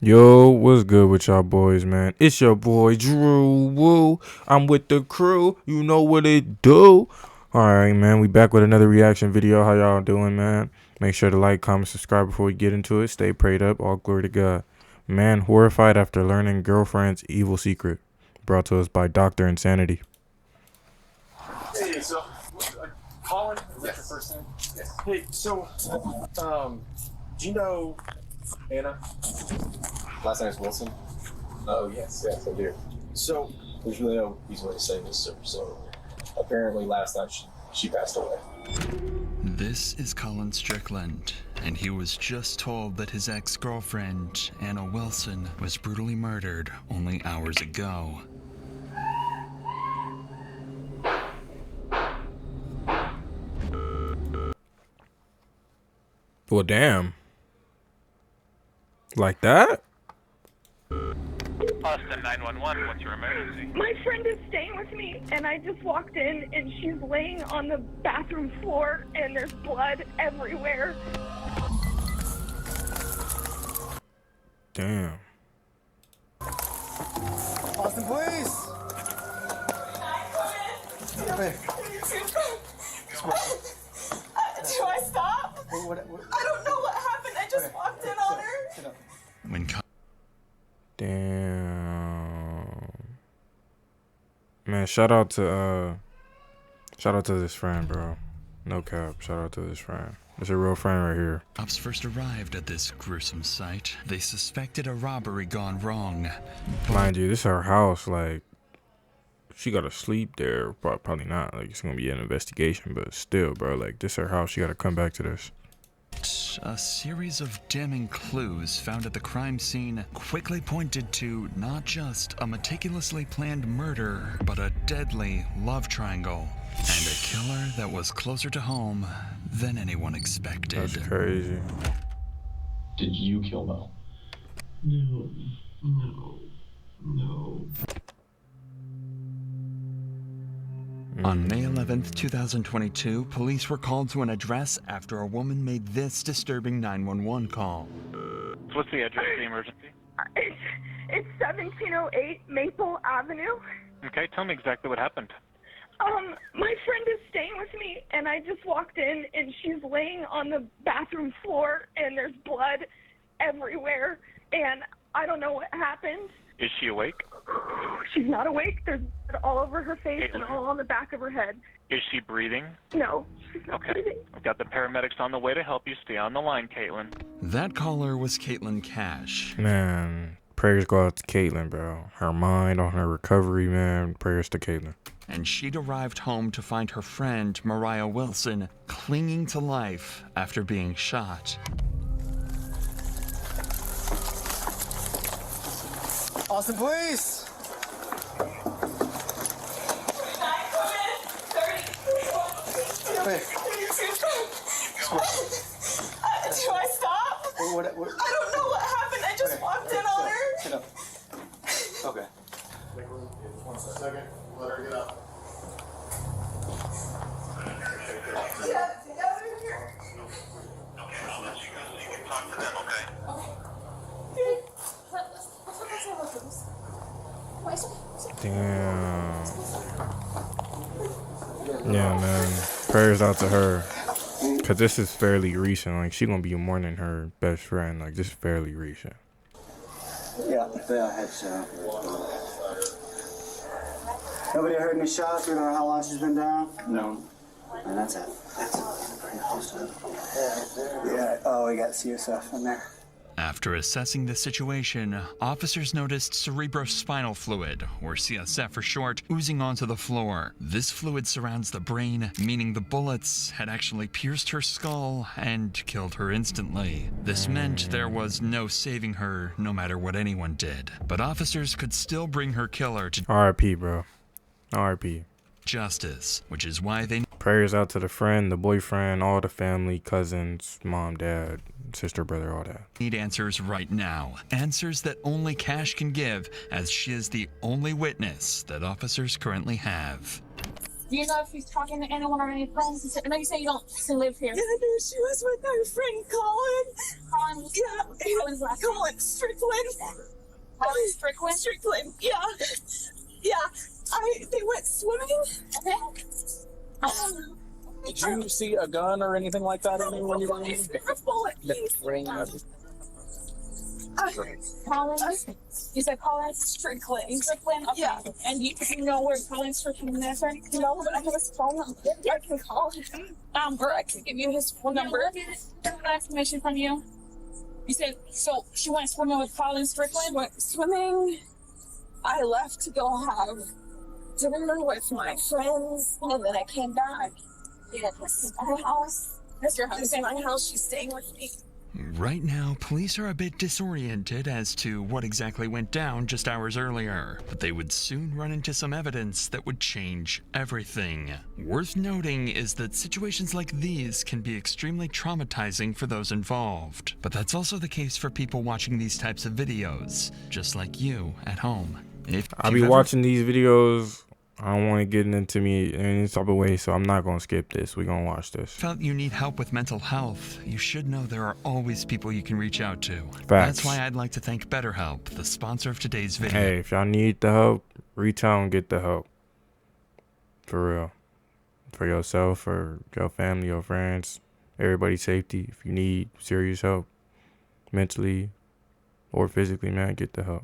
Yo, what's good with y'all boys, man? It's your boy Drew Woo. I'm with the crew. You know what it do. Alright, man. We back with another reaction video. How y'all doing, man? Make sure to like, comment, subscribe before we get into it. Stay prayed up. All glory to God. Man horrified after learning girlfriend's evil secret. Brought to us by Dr. Insanity. Hey, so, Colin, is that your first name? Yes. Hey, so, do you know Anna? Last name is Wilson. Oh, yes, I do. So, there's really no easy way to say this, so apparently last night she passed away. This is Colin Strickland, and he was just told that his ex-girlfriend, Anna Wilson, was brutally murdered only hours ago. Well, damn. Like that? Austin 911, what's your emergency? My friend is staying with me, and I just walked in, and she's laying on the bathroom floor, and there's blood everywhere. Damn. Austin, please! Do I stop? What? I don't know what happened. I just walked in on her. When Damn. Man, shout out to this friend, bro. No cap. Shout out to this friend. It's a real friend right here. cops first arrived at this gruesome site, they suspected a robbery gone wrong. Mind you, this is her house. Like, she gotta sleep there. Probably not. Like, it's gonna be an investigation, but still, bro. Like, this is her house. She gotta come back to this. A series of damning clues found at the crime scene quickly pointed to not just a meticulously planned murder, but a deadly love triangle and a killer that was closer to home than anyone expected. That's crazy. Did you kill Mel? No. On May 11th, 2022, police were called to an address after a woman made this disturbing 911 call. So what's the address of the emergency? It's 1708 Maple Avenue. Okay, tell me exactly what happened. My friend is staying with me, and I just walked in, and she's laying on the bathroom floor, and there's blood everywhere, and I don't know what happened. Is she awake? She's not awake. There's blood all over her face and all on the back of her head. Is she breathing? No, she's not Okay. breathing. I've got the paramedics on the way to help you. Stay on the line, Caitlin. That caller was Caitlin Cash. Man, prayers go out to Caitlin, bro. Her mind on her recovery, man. Prayers to Caitlin. And she'd arrived home to find her friend, Mariah Wilson, clinging to life after being shot. Austin, please! Do I stop? What? I don't know what happened. I just walked in on her. Get up. Okay. 1 second. Let her get up. Yeah, over here. Okay, I'll let you go so you can talk to them, okay? Damn. Yeah, man. Prayers out to her. Cause this is fairly recent. Like, she gonna be mourning her best friend. Like, this is fairly recent. Yeah, I had shot. Nobody heard any shots? We don't know how long she's been down? No. And that's it. That's pretty close to it. Yeah, oh, we got CSF in there. After assessing the situation, officers noticed cerebrospinal fluid, or CSF for short, oozing onto the floor. This fluid surrounds the brain, meaning the bullets had actually pierced her skull and killed her instantly. This meant there was no saving her, no matter what anyone did. But officers could still bring her killer to R.I.P., bro. R.I.P. justice, which is why they Prayers out to the friend, the boyfriend, all the family, cousins, mom, dad, sister, brother, all that. need answers right now. Answers that only Cash can give, as she is the only witness that officers currently have. Do you know if he's talking to anyone or any friends? I know you say you don't live here. Yeah, I knew she was with her friend Colin. Colin, Yeah. Colin's last name. Colin Strickland. Colin Strickland? Strickland, yeah. Yeah. They went swimming. Okay. Did you see a gun or anything like that in there when you were in? A bullet, please. Colin? You said Colin Strickland. Strickland? Okay. Yeah. And you know where Colin Strickland is, right? No, but I have his phone number. I can call him. Or I can give you his phone number. Information from you. You said, so she went swimming with Colin Strickland? Went swimming. I left to go have dinner with my friends, and then I came back. Yeah, this is my house. That's your house. This is my house. She's staying with me. Right now, police are a bit disoriented as to what exactly went down just hours earlier, but they would soon run into some evidence that would change everything. Worth noting is that situations like these can be extremely traumatizing for those involved, but that's also the case for people watching these types of videos, just like you at home. If I be watching these videos. I don't want to get into me in any type of way, so I'm not going to skip this. We're going to watch this. Felt you need help with mental health, you should know there are always people you can reach out to. Facts. That's why I'd like to thank BetterHelp, the sponsor of today's video. Hey, if y'all need the help, reach out and get the help. For real. For yourself, for your family, your friends, everybody's safety. If you need serious help, mentally or physically, man, get the help.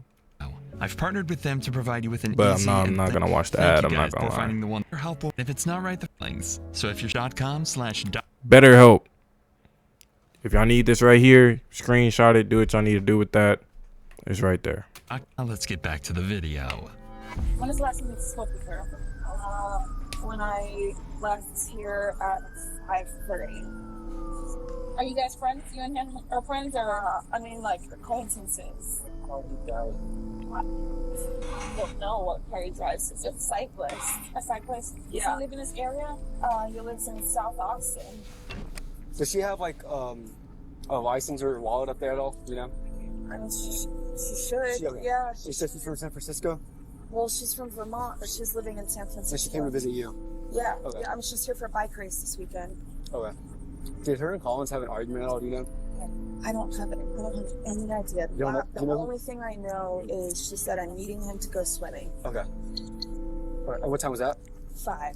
I've partnered with them to provide you with an But easy I'm not gonna watch the thank ad. you I'm not guys gonna for lie. finding the one helpful. If it's not right, the links. So if you're .com/. Better help. If y'all need this right here, screenshot it. Do what y'all need to do with that. It's right there. Let's get back to the video. When was the last time you spoke with her? When I left here at 5:30. Are you guys friends? You and him are friends, or I mean, like acquaintances. I don't know what car he drives. It's a cyclist. a cyclist? Does Yeah. he live in this area? He lives in South Austin. Does she have like a license or wallet up there at all? You know? I mean, she should. She- okay. Yeah. She said she's from San Francisco, Well, she's from Vermont, but she's living in San Francisco. and she came to visit you. Yeah. Okay. Yeah. I mean, she's here for a bike race this weekend. Okay. Did her and Collins have an argument at all? Do you know? I don't have any idea. You don't know- The you know- only thing I know is she said I'm meeting him to go swimming. Okay. All right. And what time was that? 5.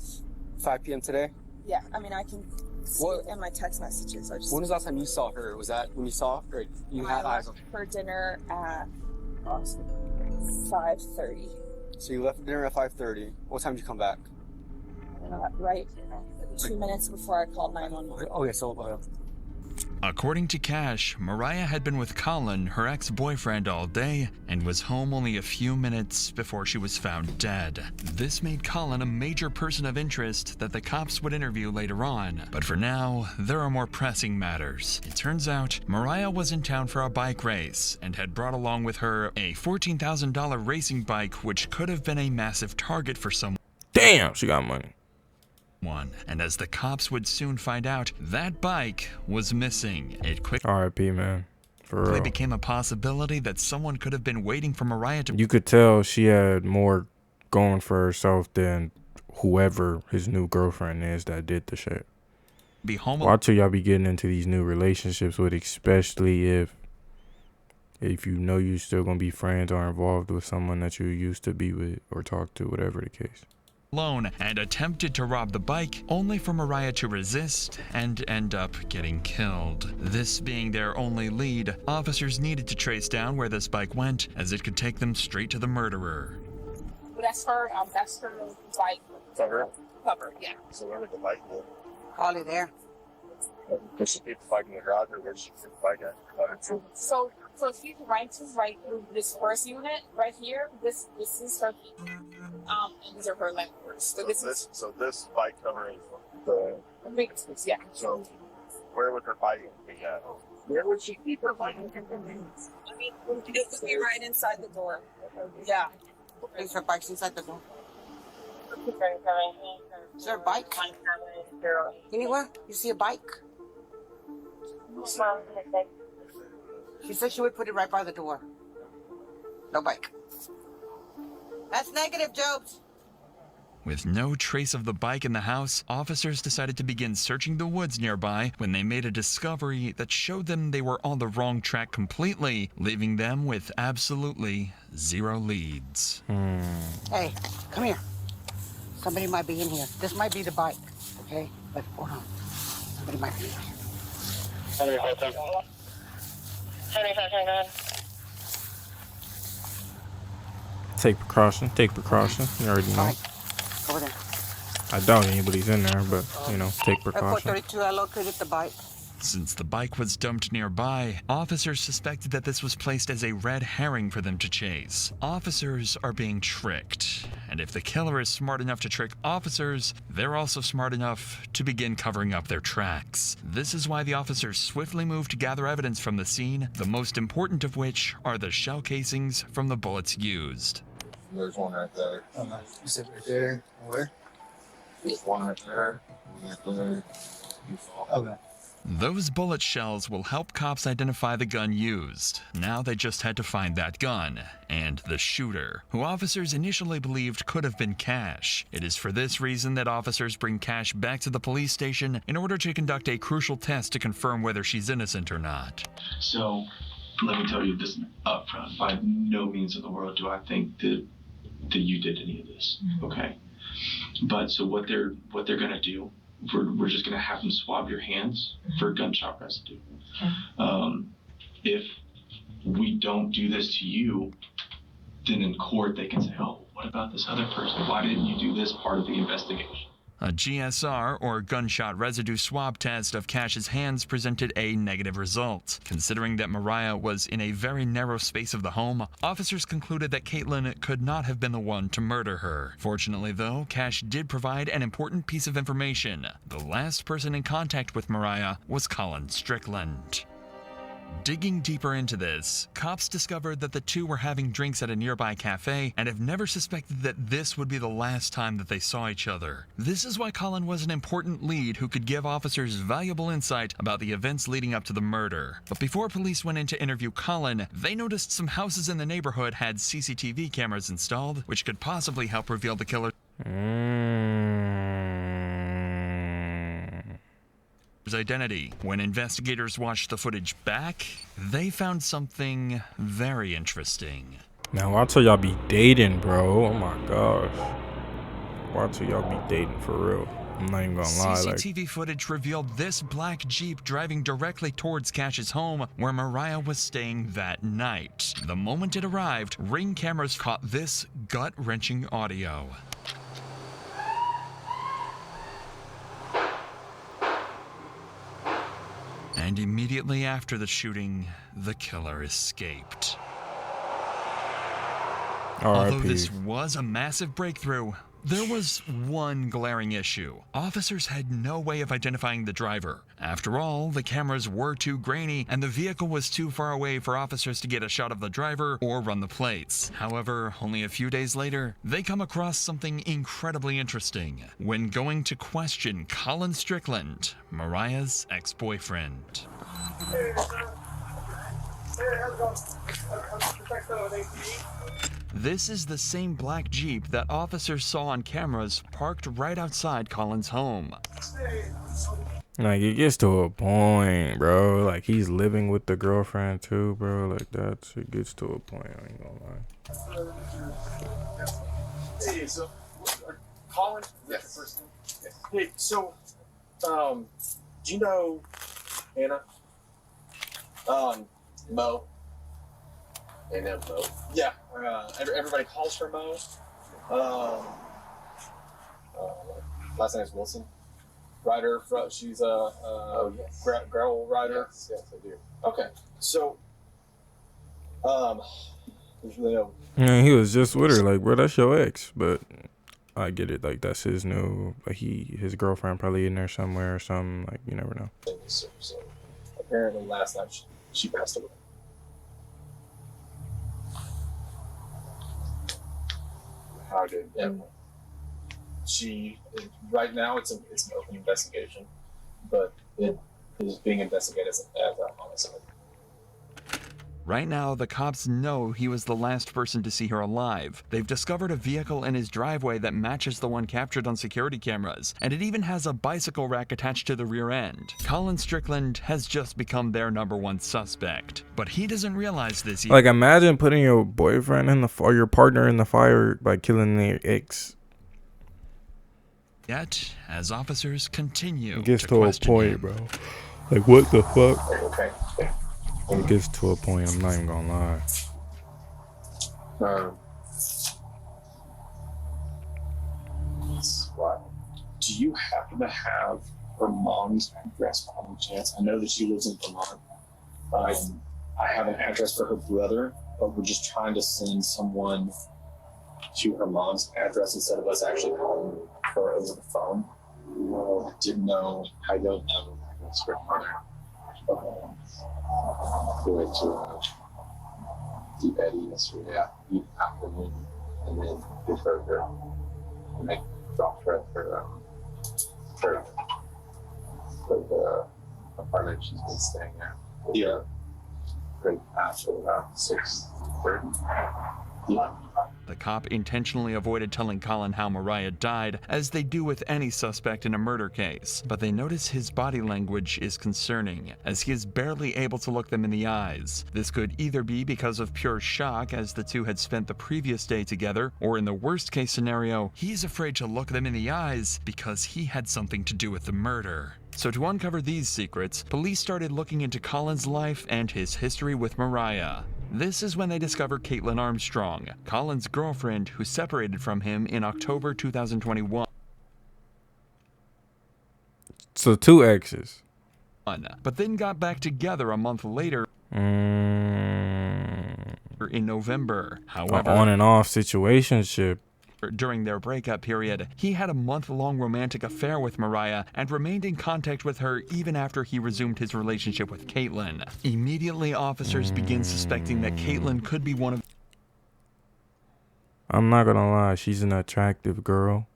5 p.m. today. Yeah. I mean, I can see What- it in my text messages. I just When was the last time you saw her? Was that when you saw her? Or you had eyes on her? for dinner at 5:30. So you left dinner at 5:30. What time did you come back? Right 2 minutes before I called 911. Okay, so According to Cash, Mariah had been with Colin, her ex-boyfriend, all day and was home only a few minutes before she was found dead. This made Colin a major person of interest that the cops would interview later on. But for now, there are more pressing matters. It turns out Mariah was in town for a bike race and had brought along with her a $14,000 racing bike, which could have been a massive target for someone. Damn, she got money. And as the cops would soon find out, that bike was missing. It quickly R.I.P. man. For real. became a possibility that someone could have been waiting for Mariah to You could tell she had more going for herself than whoever his new girlfriend is that did the shit. be home. Watch till y'all be getting into these new relationships with, especially if you know you still gonna be friends or involved with someone that you used to be with or talk to, whatever the case. Alone and attempted to rob the bike, only for Mariah to resist and end up getting killed. This being their only lead, officers needed to trace down where this bike went, as it could take them straight to the murderer. That's her bike Cover. cover. Yeah. So where did the bike go? Probably there. Does she keep the bike in the garage, or where's she keep the bike at? So if you right this first unit right here, this is her and these are her landlords. So this bike covering the. yeah. So where would her bike be at? Where would she keep her bike? I mean, it would be right inside the door. Yeah. Is her bike's inside the door? Is there a bike? Anywhere? You see a bike? She said she would put it right by the door. No bike. That's negative, Jobs. With no trace of the bike in the house, officers decided to begin searching the woods nearby when they made a discovery that showed them they were on the wrong track completely, leaving them with absolutely zero leads. Hey, come here. Somebody might be in here. This might be the bike, okay? But hold on. Somebody might be in here. 75, Take precaution. Take precaution. You already know. Over there. I doubt anybody's in there, but, you know, take At precaution. 432, I located the bike. Since the bike was dumped nearby, officers suspected that this was placed as a red herring for them to chase. Officers are being tricked, and if the killer is smart enough to trick officers, they're also smart enough to begin covering up their tracks. This is why the officers swiftly moved to gather evidence from the scene, the most important of which are the shell casings from the bullets used. There's one right there. You said right there. Where? There's one right there. Okay. Those bullet shells will help cops identify the gun used. Now they just had to find that gun and the shooter, who officers initially believed could have been Cash. It is for this reason that officers bring Cash back to the police station in order to conduct a crucial test to confirm whether she's innocent or not. So, let me tell you this up front. By no means in the world do I think that you did any of this. Okay. But so what they're gonna do, we're just gonna have them swab your hands for gunshot residue. If we don't do this to you, then in court they can say, oh, what about this other person? Why didn't you do this part of the investigation? A GSR, or gunshot residue swab test of Cash's hands, presented a negative result. Considering that Mariah was in a very narrow space of the home, officers concluded that Caitlin could not have been the one to murder her. Fortunately, though, Cash did provide an important piece of information. The last person in contact with Mariah was Colin Strickland. Digging deeper into this, cops discovered that the two were having drinks at a nearby cafe and have never suspected that this would be the last time that they saw each other. This is why Colin was an important lead who could give officers valuable insight about the events leading up to the murder. But before police went in to interview Colin, they noticed some houses in the neighborhood had CCTV cameras installed, which could possibly help reveal the killer's identity. When investigators watched the footage back, they found something very interesting. Now, why till y'all be dating, bro? Oh my gosh. Why till y'all be dating for real? I'm not even gonna lie. CCTV footage revealed this black Jeep driving directly towards Cash's home where Mariah was staying that night. The moment it arrived, Ring cameras caught this gut-wrenching audio. And immediately after the shooting, the killer escaped. Although this was a massive breakthrough, there was one glaring issue. Officers had no way of identifying the driver. After all, the cameras were too grainy and the vehicle was too far away for officers to get a shot of the driver or run the plates. However, only a few days later, they come across something incredibly interesting when going to question Colin Strickland, Mariah's ex-boyfriend. Hey, how's it going? This is the same black Jeep that officers saw on cameras parked right outside Colin's home. Like, it gets to a point, bro. Like, he's living with the girlfriend too, bro. Like, that shit gets to a point. I ain't gonna lie. Hey, so, Colin? Yes. First name? Yes. Hey, so, do you know Anna? Mo. They know Mo. Yeah, everybody calls her Mo. Last name is Wilson. Rider, she's a gravel rider. Yes, I do. Okay, so, there's really no. Yeah, he was just with her, like, bro, that's your ex. But I get it, like, that's his new, like, his girlfriend probably in there somewhere or something. Like, you never know. So apparently, last night she passed away. How did? Yeah. Right now it's an open investigation, but it is being investigated as a homicide. Right now, the cops know he was the last person to see her alive. They've discovered a vehicle in his driveway that matches the one captured on security cameras, and it even has a bicycle rack attached to the rear end. Colin Strickland has just become their #1 suspect. But he doesn't realize this yet. Like, imagine putting your boyfriend in the or your partner in the fire by killing their ex. Yet, as officers continue It gets to to a question point, him. bro. Like, what the fuck? It gets to a point, I'm not even gonna lie. What? Do you happen to have her mom's address by any chance? I know that she lives in Vermont. I have an address for her brother, but we're just trying to send someone to her mom's address instead of us actually calling her over the phone. Well, didn't know. I don't know. That's her mother. Okay. We went to Deep Eddy yesterday. Yeah, Deep afternoon, and then we heard her, and they dropped her at her the apartment she's been staying at. Yeah. Right after about 6:30. Yeah. The cop intentionally avoided telling Colin how Mariah died, as they do with any suspect in a murder case, but they notice his body language is concerning, as he is barely able to look them in the eyes. This could either be because of pure shock, as the two had spent the previous day together, or in the worst case scenario, he's afraid to look them in the eyes because he had something to do with the murder. So to uncover these secrets, police started looking into Colin's life and his history with Mariah. This is when they discover Caitlin Armstrong, Colin's girlfriend who separated from him in October 2021. So 2 exes. But then got back together a month later in November. However, on and off situationship. During their breakup period, he had a month-long romantic affair with Mariah and remained in contact with her even after he resumed his relationship with Caitlin. Immediately, officers begin suspecting that Caitlin could be one of... I'm not gonna lie, she's an attractive girl.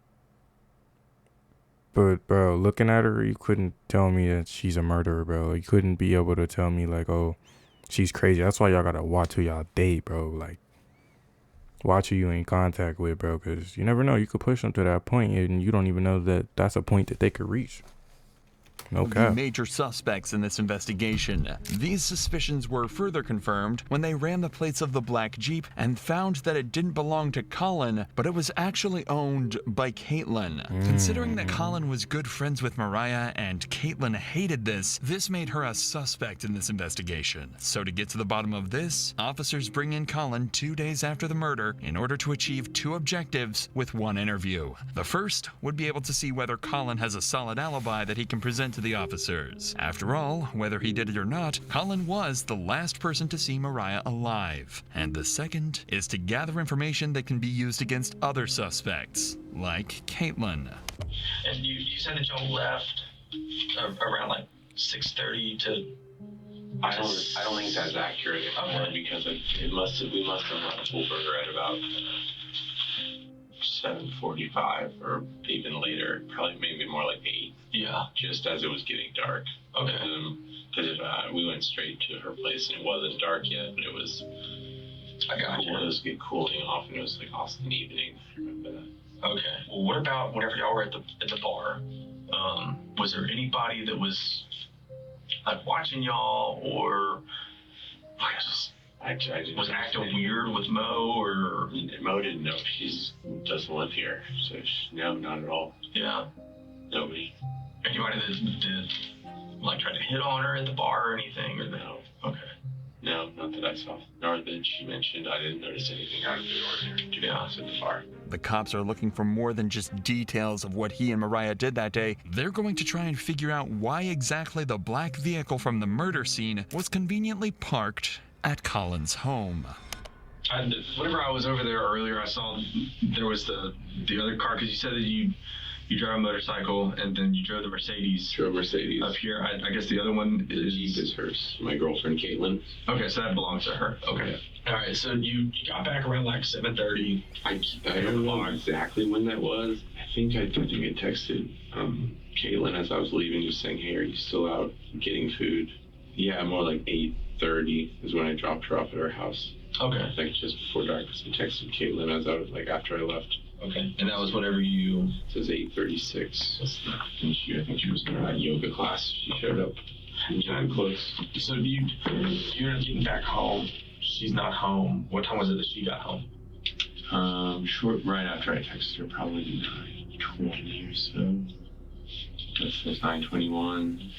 But, bro, looking at her, you couldn't tell me that she's a murderer, bro. You couldn't be able to tell me, like, oh, she's crazy. That's why y'all gotta watch who y'all date, bro. Like, watch who you in contact with, bro, because you never know. You could push them to that point, and you don't even know that that's a point that they could reach. No cap. The major suspects in this investigation. These suspicions were further confirmed when they ran the plates of the black Jeep and found that it didn't belong to Colin, but it was actually owned by Caitlin. Considering that Colin was good friends with Mariah and Caitlin hated this made her a suspect in this investigation. So to get to the bottom of this, officers bring in Colin 2 days after the murder in order to achieve 2 objectives with 1 interview. The first would be able to see whether Colin has a solid alibi that he can present to the officers. After all, whether he did it or not, Colin was the last person to see Mariah alive. And the second is to gather information that can be used against other suspects, like Caitlin. And you said that y'all left around like 6:30 to. I don't think that's accurate anymore because we must have left Uber at about 7:45 or even later, probably maybe more like 8. Yeah, just as it was getting dark. Okay. Because we went straight to her place and it wasn't dark yet, but it was. I got cool. It was cooling off and it was like awesome evening. I remember that. Okay. Well, what about whenever y'all were at the bar? Was there anybody that was like watching y'all or I just was acting weird with Mo or Mo didn't know she doesn't live here, so no, not at all. Yeah, nobody. Anybody that did like try to hit on her at the bar or anything or no? Okay. No, not that I saw. Nor that she mentioned. I didn't notice anything out of the ordinary, to be honest, at the bar. The cops are looking for more than just details of what he and Mariah did that day. They're going to try and figure out why exactly the black vehicle from the murder scene was conveniently parked at Colin's home. Whenever I was over there earlier, I saw there was the other car, because you said that you drive a motorcycle and then you drove the Mercedes. Drove Mercedes. Up here. I guess the other one is hers. My girlfriend, Caitlin. Okay, so that belongs to her. Okay. Yeah. All right, so you got back around like 7:30. I don't know exactly when that was. I think I texted Caitlin as I was leaving, just saying, hey, are you still out getting food? Yeah, more like 8:30 is when I dropped her off at her house. Okay. Like just before dark. So I texted Caitlin as I was like after I left. Okay. And that was whenever you. It says 8:36. And I think she was in her yoga class. She showed up. Time close. So you're getting back home. She's not home. What time was it that she got home? Short right after I texted her, probably 9:20 or so. That's 9:21.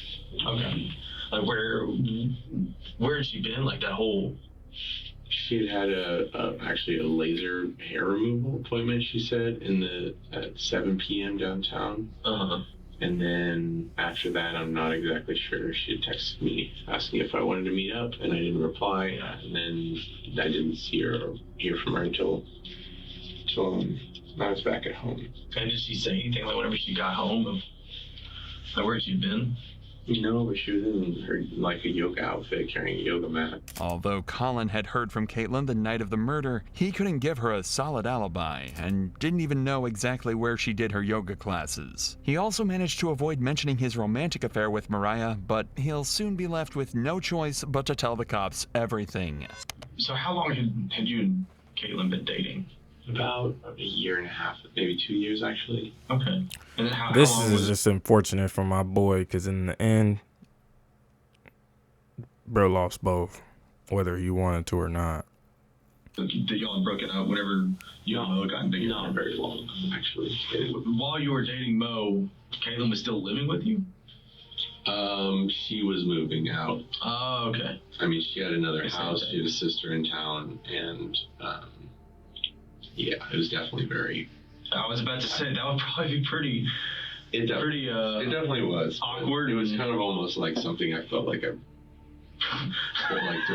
Okay. Like where had she been? Like that whole. She had actually a laser hair removal appointment. She said at 7 p.m. downtown. And then after that, I'm not exactly sure. She had texted me asking if I wanted to meet up, and I didn't reply. And then I didn't see her or hear from her until I was back at home. And did she say anything like whenever she got home of like where she'd been? No, but she was in her like a yoga outfit, carrying a yoga mat. Although Colin had heard from Caitlin the night of the murder, he couldn't give her a solid alibi and didn't even know exactly where she did her yoga classes. He also managed to avoid mentioning his romantic affair with Mariah, but he'll soon be left with no choice but to tell the cops everything. So how long had you and Caitlin been dating? About a year and a half, maybe 2 years actually. Okay. And then how This long is just unfortunate for my boy, because in the end, bro lost both, whether he wanted to or not. That y'all had broken up whenever you and Mo got together? Not very long, actually. While you were dating Mo, Caitlin was still living with you? She was moving out. Oh, okay. I mean, she had another house. She had a sister in town, and yeah, it was definitely very. I was about to say that would probably be pretty. It definitely was awkward. It was kind of almost like something I felt like to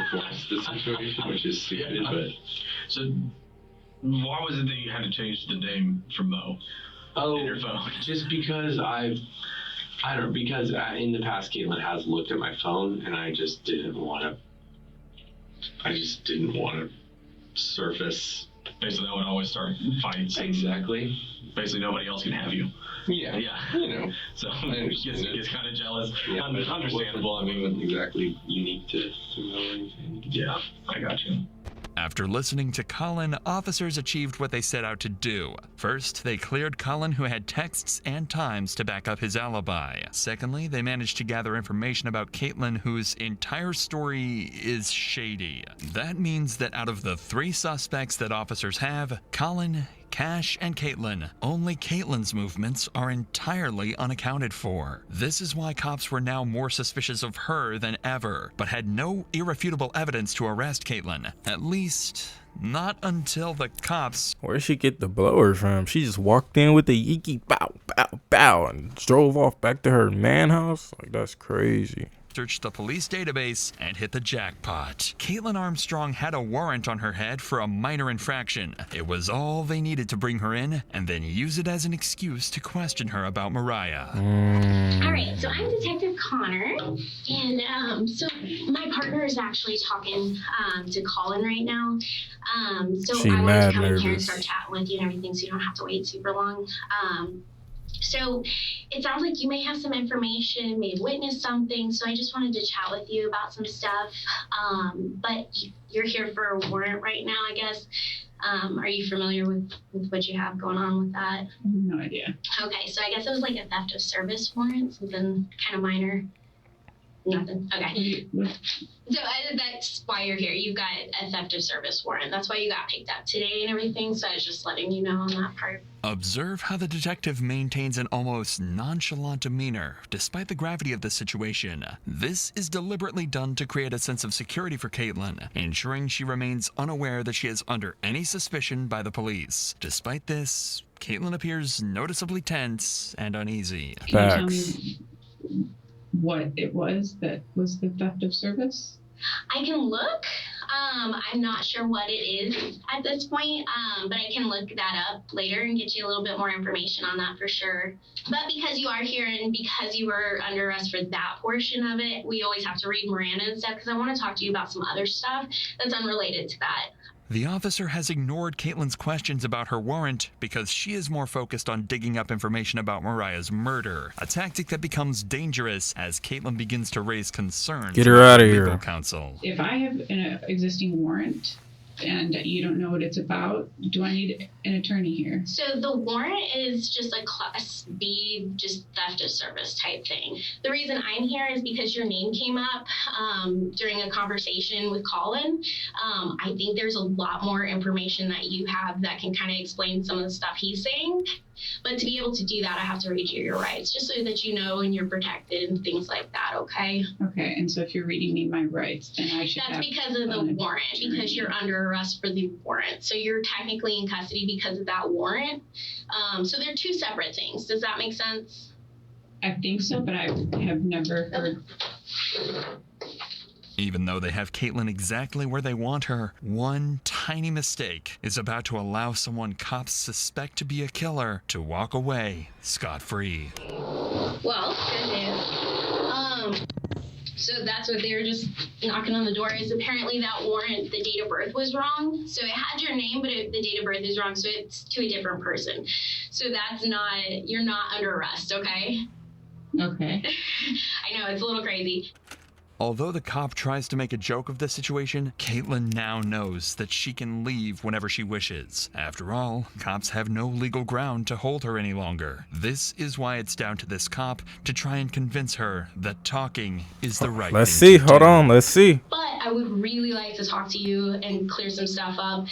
force the situation, which is stupid. Yeah. But so, why was it that you had to change the name from Mo? In your phone? Just because because in the past Caitlin has looked at my phone, and I just didn't want to surface. Basically, that would always start fights. Exactly. Basically, nobody else can have you. Yeah. Yeah. You know. So gets kind of jealous. Yeah, Understandable. I mean, wasn't exactly unique to Mo or anything. Yeah, I got you. After listening to Colin, officers achieved what they set out to do. First, they cleared Colin, who had texts and times to back up his alibi. Secondly, they managed to gather information about Caitlin, whose entire story is shady. That means that out of the 3 suspects that officers have, Colin, Cash, and Caitlin, only Caitlin's movements are entirely unaccounted for. This is why cops were now more suspicious of her than ever, but had no irrefutable evidence to arrest Caitlin. At least, not until the cops... Where'd she get the blower from? She just walked in with the yeeky bow, bow, bow, and drove off back to her man house? Like, that's crazy. Searched the police database and hit the jackpot. Caitlin Armstrong had a warrant on her head for a minor infraction. It was all they needed to bring her in and then use it as an excuse to question her about Mariah. All right, so I'm Detective Connor, and so my partner is actually talking to Colin right now. So She I wanted mad to come in here and nervous. start chatting with you and everything, so you don't have to wait super long. So it sounds like you may have some information, may have witnessed something, so I just wanted to chat with you about some stuff. But you're here for a warrant right now, I guess. Are you familiar with what you have going on with that? No idea. Okay, so I guess it was like a theft of service warrant, something kind of minor. Nothing. Okay. So that's why you're here. You've got a theft of service warrant. That's why you got picked up today and everything. So I was just letting you know on that part. Observe how the detective maintains an almost nonchalant demeanor, despite the gravity of the situation. This is deliberately done to create a sense of security for Caitlin, ensuring she remains unaware that she is under any suspicion by the police. Despite this, Caitlin appears noticeably tense and uneasy. Can you tell me what it was that was the theft of service? I can look. I'm not sure what it is at this point, but I can look that up later and get you a little bit more information on that for sure. But because you are here and because you were under arrest for that portion of it, we always have to read Miranda and stuff because I want to talk to you about some other stuff that's unrelated to that. The officer has ignored Caitlin's questions about her warrant because she is more focused on digging up information about Mariah's murder, a tactic that becomes dangerous as Caitlin begins to raise concerns Get her about out of legal here. counsel. If I have an existing warrant and you don't know what it's about, do I need an attorney here? So the warrant is just a Class B, just theft of service type thing. The reason I'm here is because your name came up during a conversation with Colin. I think there's a lot more information that you have that can kind of explain some of the stuff he's saying. But to be able to do that, I have to read you your rights, just so that you know and you're protected and things like that, okay? Okay, and so if you're reading me my rights, then I should That's have because of the warrant, because you're under arrest for the warrant. So you're technically in custody because of that warrant. So they're two separate things. Does that make sense? I think so, but I have never heard. Even though they have Caitlin exactly where they want her, one tiny mistake is about to allow someone cops suspect to be a killer to walk away scot-free. Well, good news. So that's what they were just knocking on the door is apparently that warrant, the date of birth was wrong. So it had your name, but the date of birth is wrong. So it's to a different person. So that's not, you're not under arrest, okay? Okay. I know, it's a little crazy. Although the cop tries to make a joke of the situation, Caitlin now knows that she can leave whenever she wishes. After all, cops have no legal ground to hold her any longer. This is why it's down to this cop to try and convince her that talking is the right Let's thing see. to Hold do. on. Let's see. But I would really like to talk to you and clear some stuff up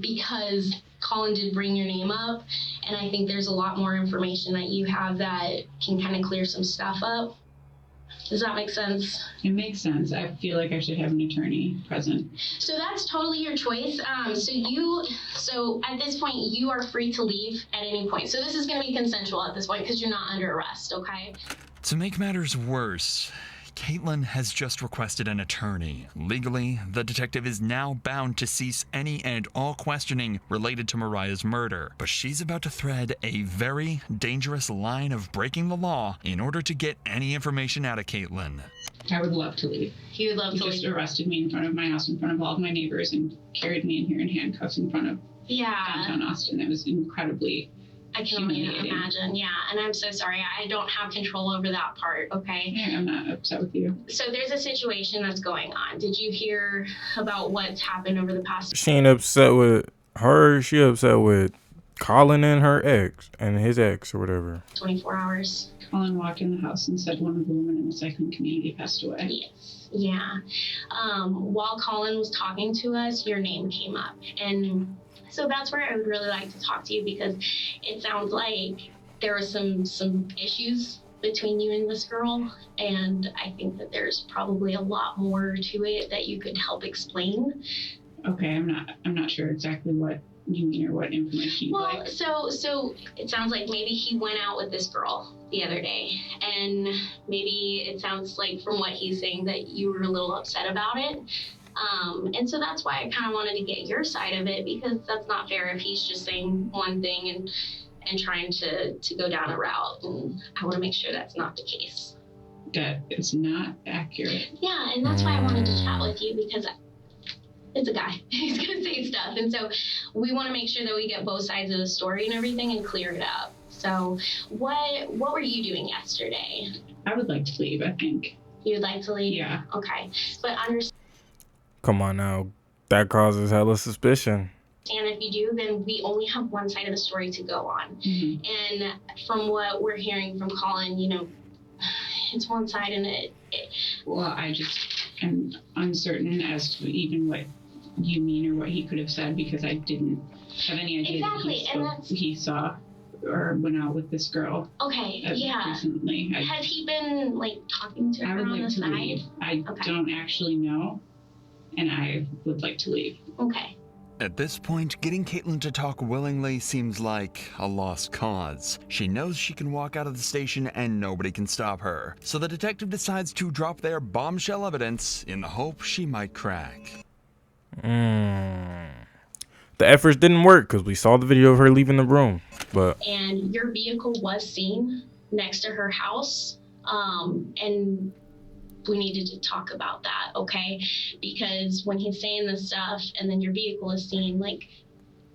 because Colin did bring your name up, and I think there's a lot more information that you have that can kind of clear some stuff up. Does that make sense? It makes sense. I feel like I should have an attorney present. So that's totally your choice. So at this point, you are free to leave at any point. So this is going to be consensual at this point because you're not under arrest, okay? To make matters worse, Caitlin has just requested an attorney. Legally, the detective is now bound to cease any and all questioning related to Mariah's murder. But she's about to thread a very dangerous line of breaking the law in order to get any information out of Caitlin. I would love to leave. You would love He to just leave. arrested me in front of my house, in front of all of my neighbors, and carried me in here in handcuffs in front of downtown Austin. It was incredibly I can only humiliating. imagine, yeah. And I'm so sorry. I don't have control over that part, okay? Yeah, I'm not upset with you. So there's a situation that's going on. Did you hear about what's happened over the past? She ain't upset with her. She upset with Colin and her ex and his ex or whatever. 24 hours? Colin walked in the house and said one of the women in the cycling community passed away. Yes. Yeah. While Colin was talking to us, your name came up. And so that's where I would really like to talk to you because it sounds like there were some issues between you and this girl. And I think that there's probably a lot more to it that you could help explain. Okay, I'm not sure exactly what you mean or what information you'd like. So it sounds like maybe he went out with this girl the other day, and maybe it sounds like from what he's saying that you were a little upset about it. And so that's why I kind of wanted to get your side of it because that's not fair if he's just saying one thing and trying to go down a route. And I want to make sure that's not the case. That is not accurate. Yeah, and that's why I wanted to chat with you because it's a guy. He's going to say stuff. And so we want to make sure that we get both sides of the story and everything and clear it up. So what were you doing yesterday? I would like to leave, I think. You'd like to leave? Yeah. Okay. But understand Come on now. That causes hella suspicion. if you do, then we only have one side of the story to go on. Mm-hmm. And from what we're hearing from Colin, you know, it's one side and it Well, I just am uncertain as to even what you mean or what he could have said because I didn't have any idea Exactly, that he saw or went out with this girl. Okay, yeah. Recently. Has he been like talking to I her would on like the to side? leave. I don't actually know, and I would like to leave. Okay. At this point, getting Caitlin to talk willingly seems like a lost cause. She knows she can walk out of the station and nobody can stop her. So the detective decides to drop their bombshell evidence in the hope she might crack. The efforts didn't work because we saw the video of her leaving the room. But And your vehicle was seen next to her house. And we needed to talk about that, okay? Because when he's saying this stuff and then your vehicle is seen, like,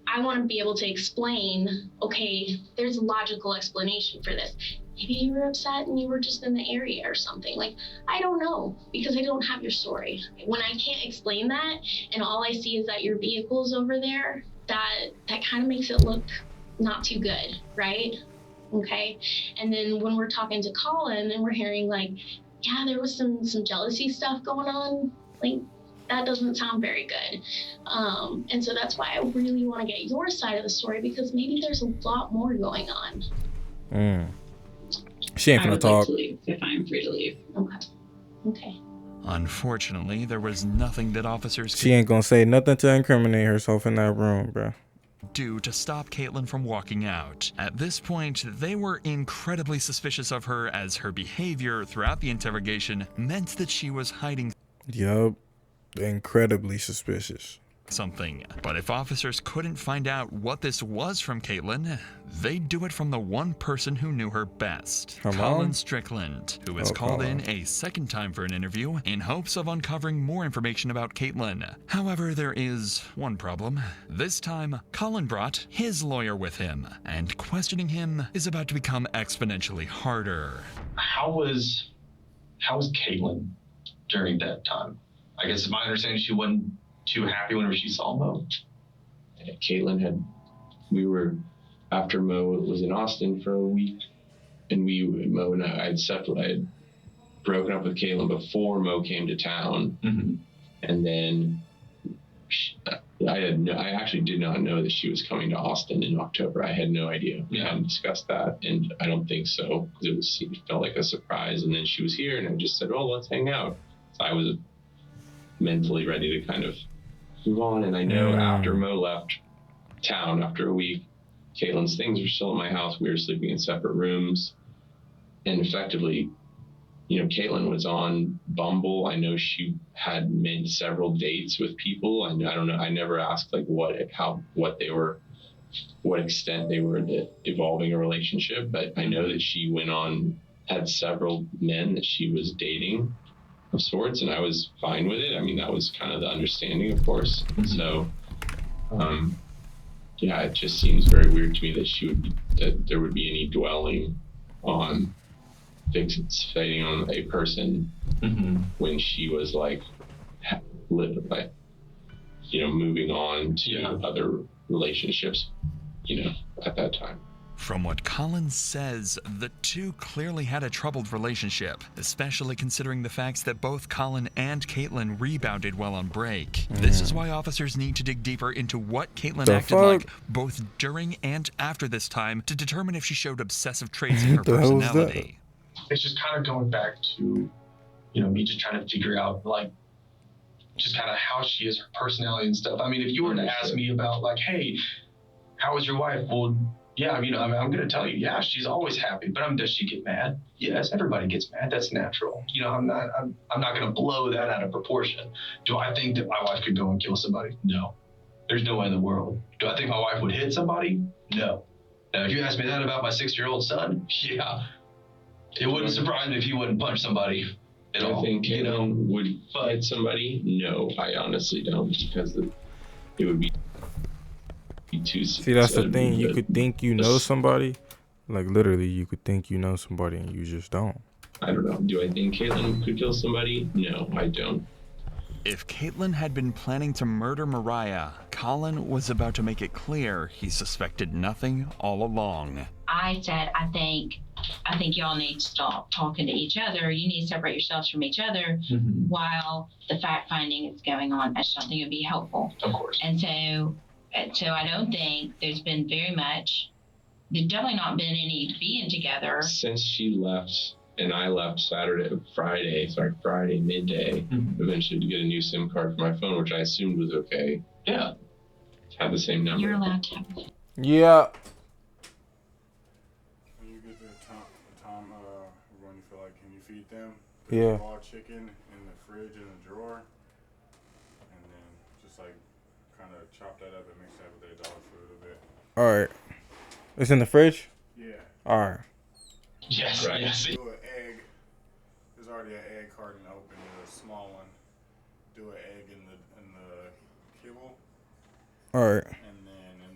I want to be able to explain, okay, there's a logical explanation for this. Maybe you were upset and you were just in the area or something. Like, I don't know, because I don't have your story. When I can't explain that and all I see is that your vehicle's over there, that kind of makes it look not too good, right? Okay. And then when we're talking to Colin and we're hearing like, yeah, there was some jealousy stuff going on, like, that doesn't sound very good. And so that's why I really want to get your side of the story, because maybe there's a lot more going on. She ain't gonna talk. Like to leave if I'm free to leave. Okay. Unfortunately, there was nothing that officers She ain't gonna say nothing to incriminate herself in that room, bro. do to stop Caitlin from walking out. At this point, they were incredibly suspicious of her, as her behavior throughout the interrogation meant that she was hiding Yup. Incredibly suspicious. something. But if officers couldn't find out what this was from Caitlin, they'd do it from the one person who knew her best, Her Colin mom? Strickland, who was Oh, called Colin. in a second time for an interview in hopes of uncovering more information about Caitlin. However, there is one problem. This time, Colin brought his lawyer with him, and questioning him is about to become exponentially harder. How was Caitlin during that time? I guess it's my understanding she wasn't too happy whenever she saw Mo. Caitlin we were, after Mo was in Austin for a week, and Mo and I had broken up with Caitlin before Mo came to town. Mm-hmm. And then I actually did not know that she was coming to Austin in October. I had no idea. We hadn't discussed that, and I don't think so, because it felt like a surprise. And then she was here, and I just said, "Oh, let's hang out." So I was mentally ready to kind of move on. And I know after Mo left town after a week, Caitlin's things were still at my house. We were sleeping in separate rooms, and effectively, Caitlin was on Bumble. I know she had made several dates with people. I don't know. I never asked like what extent they were evolving a relationship, but I know that she had several men that she was dating of sorts, and I was fine with it. I mean, that was kind of the understanding, of course. So, it just seems very weird to me that there would be any dwelling on fixating on a person when she was moving on to other relationships, at that time. From what Colin says, the two clearly had a troubled relationship, especially considering the facts that both Colin and Caitlin rebounded while on break. This is why officers need to dig deeper into what Caitlin acted like both during and after this time to determine if she showed obsessive traits in her personality. It's just kind of going back to, me just trying to figure out, just kind of how she is, her personality and stuff. I mean, if you were to ask me about, hey, how was your wife? Well, yeah, I'm going to tell you, yeah, she's always happy. But does she get mad? Yes, everybody gets mad. That's natural. I'm not going to blow that out of proportion. Do I think that my wife could go and kill somebody? No. There's no way in the world. Do I think my wife would hit somebody? No. Now, if you ask me that about my 6-year-old son, yeah. It wouldn't surprise me if he wouldn't punch somebody at all. I think Caitlin would hit somebody. No, I honestly don't, because it would be too. See, that's the thing. You could think you know somebody, literally, you could think you know somebody, and you just don't. I don't know. Do I think Caitlin could kill somebody? No, I don't. If Caitlin had been planning to murder Mariah, Colin was about to make it clear he suspected nothing all along. I said, I think y'all need to stop talking to each other. You need to separate yourselves from each other while the fact finding is going on. I just don't think it would be helpful. Of course. And so I don't think there's been very much. There's definitely not been any being together since she left. And I left Friday midday, eventually to get a new SIM card for my phone, which I assumed was okay. Yeah. Had the same number. You're allowed to have it. Yeah. When you get the time when you feel like, can you feed them? Yeah. Raw chicken in the fridge in the drawer. And then just kind of chop that up and mix that with their dog food a bit. Alright. It's in the fridge? Yeah. Alright. Yes, right. Yes. Do an egg. There's already an egg carton open. do an egg in the kibble. All right. And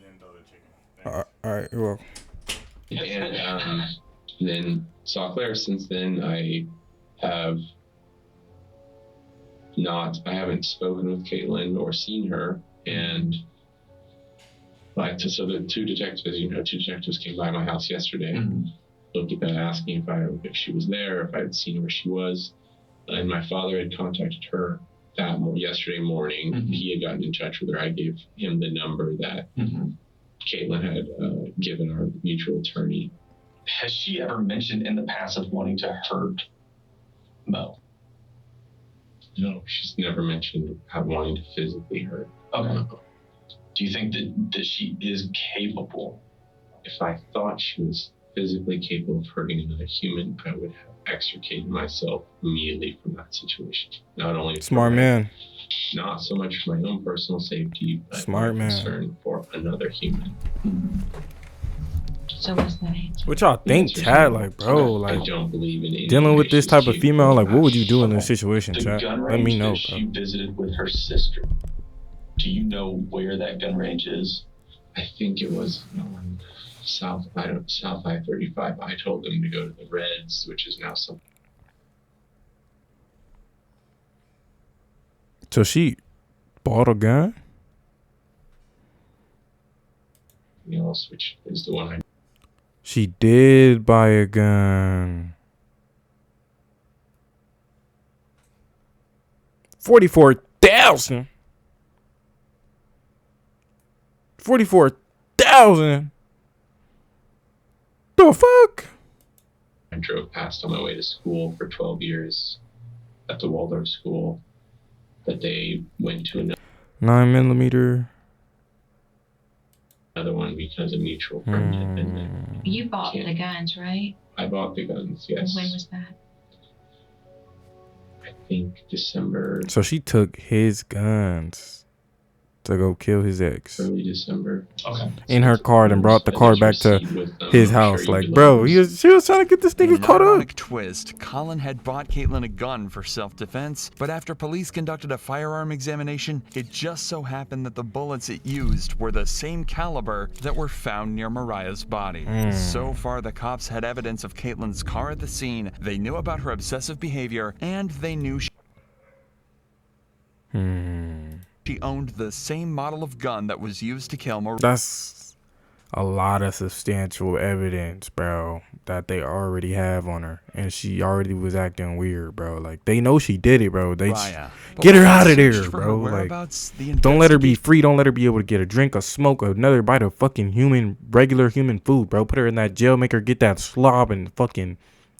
then throw the chicken. All right. You're welcome. And then saw Claire. Since then, I haven't spoken with Caitlin or seen her. And so the two detectives came by my house yesterday, looking at asking if she was there, if I had seen where she was. And my father had contacted her yesterday morning. He had gotten in touch with her. I gave him the number that Caitlin had given our mutual attorney. Has she ever mentioned in the past of wanting to hurt Mo? No, she's never mentioned wanting to physically hurt. Okay. Do you think that she is capable? If I thought she was physically capable of hurting another human, I would have extricated myself immediately from that situation. Not only Smart man. Not so much for my own personal safety, but Smart man. concern for another human. So what's the answer? What y'all think, Chad? Like, bro, like, I don't believe in dealing with this type of female, like, what would you do in this situation, Chad? Gun Let me range know, that she visited with her sister. Do you know where that gun range is? I think it was South I-35. I told them to go to the Reds, which is now some. So she bought a gun? Else, which is the one I. She did buy a gun. 44,000. 44,000. The fuck? I drove past on my way to school for 12 years at the Waldorf school, but they went to another 9mm. One because a mutual friend had been there. You bought the guns, right? I bought the guns, yes. When was that? I think December. So she took his guns to go kill his ex. Early December. Okay. In her car and brought the car back to his house. Like, bro, she was trying to get this nigga caught up. Ironic twist, Colin had bought Caitlin a gun for self-defense, but after police conducted a firearm examination, it just so happened that the bullets it used were the same caliber that were found near Mariah's body. So far, the cops had evidence of Caitlin's car at the scene, they knew about her obsessive behavior, and they knew she owned the same model of gun that was used to kill Mariah. That's a lot of substantial evidence, bro, that they already have on her. And she already was acting weird, bro. Like, they know she did it, bro. They get her out of there, bro. Like, don't let her be free. Don't let her be able to get a drink, a smoke, another bite of fucking regular human food, bro. Put her in that jail, make her get that slob and fucking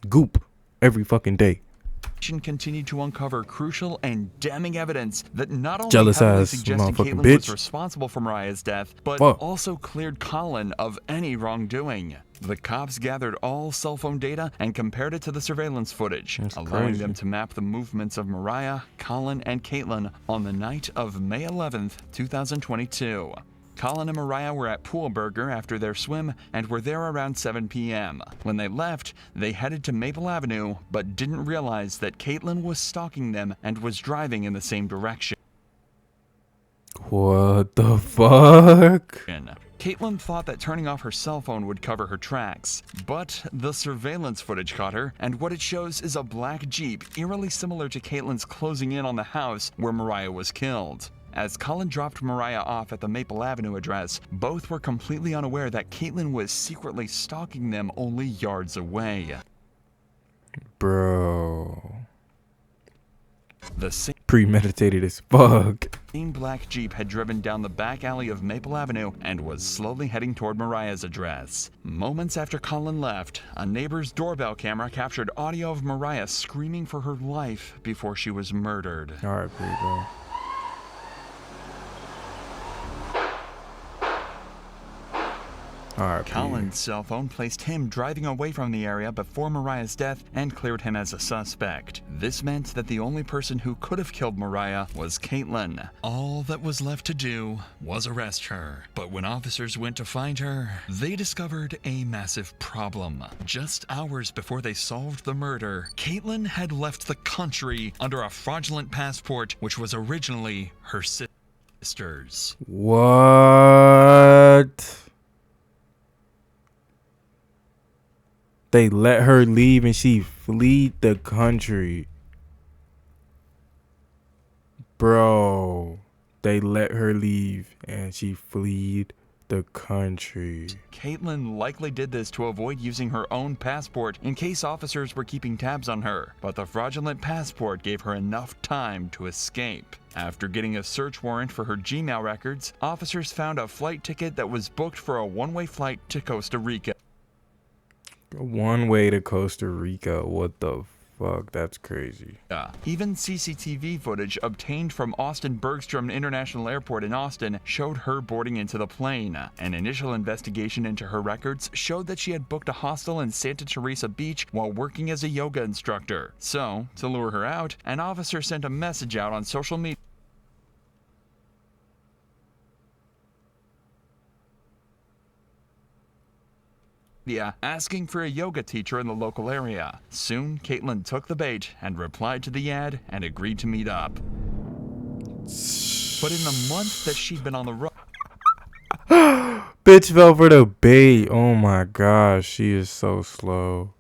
goop every fucking day. Continued to uncover crucial and damning evidence that not only Jealous heavily ass suggested motherfucking Caitlin bitch. was responsible for Mariah's death, but Fuck. also cleared Colin of any wrongdoing. The cops gathered all cell phone data and compared it to the surveillance footage, allowing crazy. them to map the movements of Mariah, Colin, and Caitlin on the night of May 11th, 2022. Colin and Mariah were at Pool Burger after their swim and were there around 7 p.m. When they left, they headed to Maple Avenue, but didn't realize that Caitlin was stalking them and was driving in the same direction. What the fuck? Caitlin thought that turning off her cell phone would cover her tracks, but the surveillance footage caught her, and what it shows is a black Jeep eerily similar to Caitlin's closing in on the house where Mariah was killed. As Colin dropped Mariah off at the Maple Avenue address, both were completely unaware that Caitlin was secretly stalking them only yards away. Bro. The same premeditated as fuck. same black Jeep had driven down the back alley of Maple Avenue and was slowly heading toward Mariah's address. Moments after Colin left, a neighbor's doorbell camera captured audio of Mariah screaming for her life before she was murdered. Alright, bro. R.I.P. Colin's cell phone placed him driving away from the area before Mariah's death and cleared him as a suspect. This meant that the only person who could have killed Mariah was Caitlin. All that was left to do was arrest her. But when officers went to find her, they discovered a massive problem. Just hours before they solved the murder, Caitlin had left the country under a fraudulent passport, which was originally her sister's. What? They let her leave and she fled the country. Bro, they let her leave and she fled the country. Caitlin likely did this to avoid using her own passport in case officers were keeping tabs on her, but the fraudulent passport gave her enough time to escape. After getting a search warrant for her Gmail records, officers found a flight ticket that was booked for a one-way flight to Costa Rica. One way to Costa Rica. What the fuck? That's crazy. Even CCTV footage obtained from Austin Bergstrom International Airport in Austin showed her boarding into the plane. An initial investigation into her records showed that she had booked a hostel in Santa Teresa Beach while working as a yoga instructor. So, to lure her out, an officer sent a message out on social media asking for a yoga teacher in the local area. Soon, Caitlin took the bait and replied to the ad and agreed to meet up. But in the month that she'd been on the road, Bitch fell for the bait. Oh my gosh, she is so slow.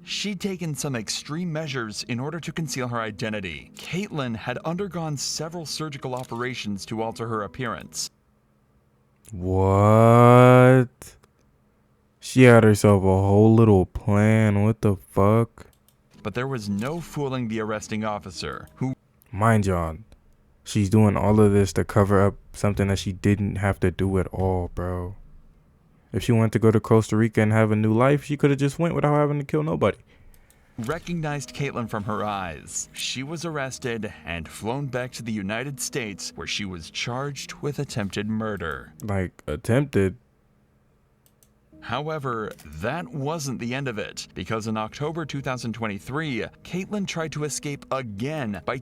she'd taken some extreme measures in order to conceal her identity. Caitlin had undergone several surgical operations to alter her appearance. What? She had herself a whole little plan. What the fuck? But there was no fooling the arresting officer, who... Mind y'all, she's doing all of this to cover up something that she didn't have to do at all, bro. If she wanted to go to Costa Rica and have a new life, she could have just went without having to kill nobody. recognized Caitlin from her eyes. She was arrested and flown back to the United States, where she was charged with attempted murder. Like, attempted? However, that wasn't the end of it, because in October 2023, Caitlin tried to escape again by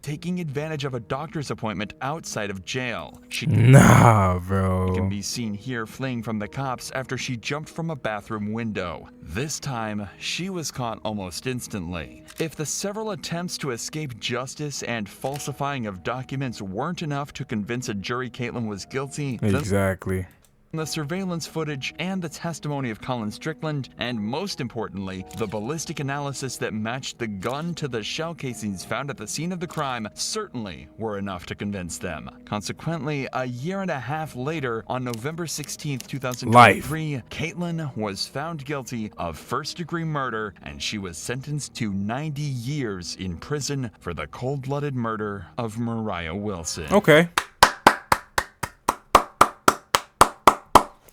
taking advantage of a doctor's appointment outside of jail. She can be seen here fleeing from the cops after she jumped from a bathroom window. This time, she was caught almost instantly. If the several attempts to escape justice and falsifying of documents weren't enough to convince a jury Caitlin was guilty, Exactly. the surveillance footage and the testimony of Colin Strickland, and most importantly, the ballistic analysis that matched the gun to the shell casings found at the scene of the crime certainly were enough to convince them. Consequently, a year and a half later, on November 16, 2023, Caitlin was found guilty of first-degree murder, and she was sentenced to 90 years in prison for the cold-blooded murder of Mariah Wilson. Okay.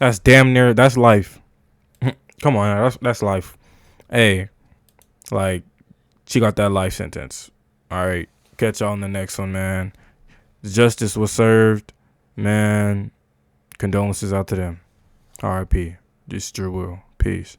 That's damn near, that's life. Come on, that's life. Hey, like, she got that life sentence. All right, catch y'all on the next one, man. Justice was served, man. Condolences out to them. R.I.P. Just Drew Will. Peace.